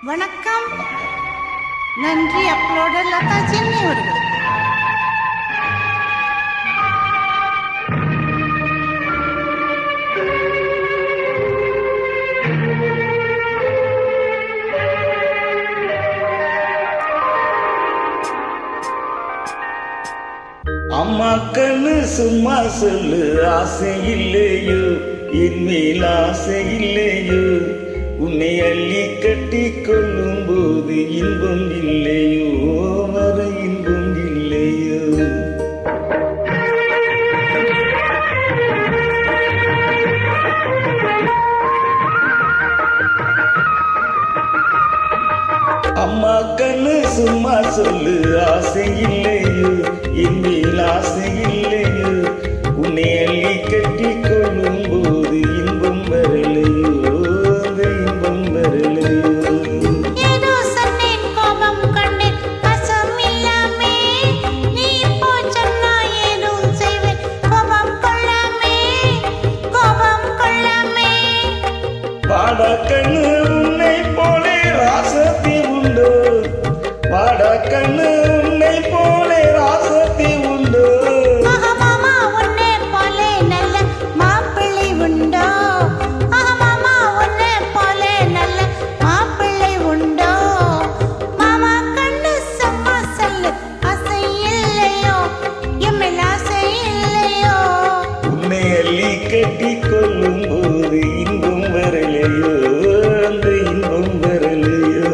வணக்கம். நன்றி. அப்லோடர் லதா சென்னை அவர்களுக்கு. அம்மாக்கன்னு சும்மா சொல்லு, ஆசை இல்லையோ என் மேல் ஆசை இல்லையோ, உன்னை அள்ளி கட்டி கொள்ளும் போது இன்பம் இல்லையோ, வர இன்பம் இல்லையோ. அம்மாக்கன்னு சும்மா சொல்லு, ஆசை இல்லையோ என் மேல் ஆசை இல்லையோ, உன்னை அள்ளி கட்டி கொள்ளும் போது இன்பம் வரலையோ, அந்த இன்பம் வரலையோ. ஏதோ சொன்னேன், கோபம் கொண்டேன், வசம் இல்லாமே. நீ இப்போ சொன்னா ஏதும் செய்வேன், கோபம் கொள்ளாமே, கோபம் கொள்ளாமே. வாடா கண்ணு உன்னை போலே ராசத்தி உண்டோ, வாடா கண்ணு உன்னை போலே ராசத்தி உண்டோ. மாமா உன்னை போலே நல்ல மாப்பிள்ளை உண்டோ, மாமா உன்னை போலே நல்ல மாப்பிள்ளை உண்டோ. மாமா கண்ணு சும்மா சொல்லு, ஆசை இல்லையோ எம்மில் ஆசை இல்லையோ. உன்னை அள்ளி கட்டி கொள்ளும் போது இன்பம் வரலையோ, அந்த இன்பம் வரலையோ.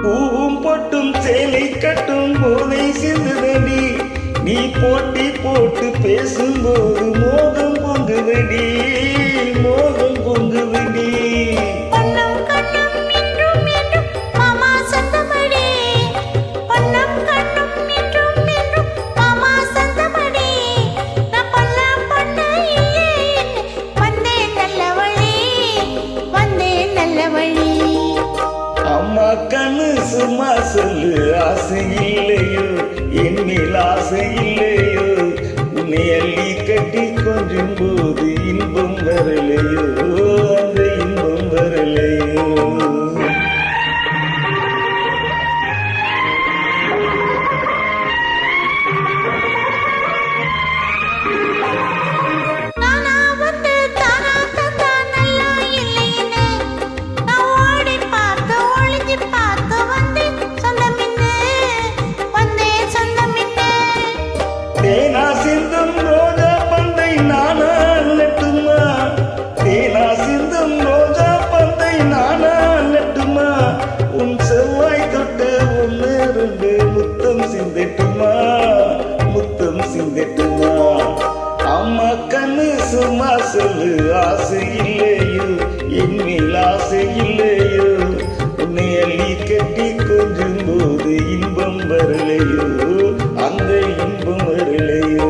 பூவும் பொட்டும் சேலை கட்டும் போதை சிந்துதடி, நீ போட்டி போட்டு பேசும்போது மோகம் பொங்குதடி, மோகம் பொங்குதடி. பொன்னும் கண்ணும் என்றும் என்றும் மாமா சொந்தமடி, பொன்னும் கண்ணும் என்றும் என்றும் மாமா சொந்தமடி. நான் பொல்ல பொண்ணு இல்லே, வந்தேன் நல்ல வழி, வந்தேன் நல்ல வழி. அம்மா கண்ணு சும்மா சொல்லு, ஆசை இல்லையோ என் மேல் ஆசை இல்லையோ, உன்னை அள்ளி கட்டி கொஞ்சும் போது இன்பம் வரலையோ, அந்த இன்பம் வரலையோ. நானா வந்து தானா தந்தா நல்லா இல்லைன்னு, நான் ஓடி பார்த்து ஒளிஞ்சு பார்த்து வந்தேன் சொந்தமின்னு, வந்தேன் சொந்தமின்னு. தேனா சிந்தும் ரோஜா பந்தை நானா நட்டுமா, தேனா சிந்தும் ரோஜா பந்தை நானா நட்டுமா, உன் செவ்வாய் தொட்டு ஒன்று ரெண்டு முத்தம் சிந்தட்டுமா, முத்தம் சிந்தட்டுமா. அம்மா கண்ணு சும்மா சொல்லு, ஆசை இல்லையோ என் மேல் ஆசை இல்லையோ, உன்னை அள்ளி கட்டி கொஞ்சும் போது இன்பம் வரலையோ, அந்த இன்பம் வரலையோ.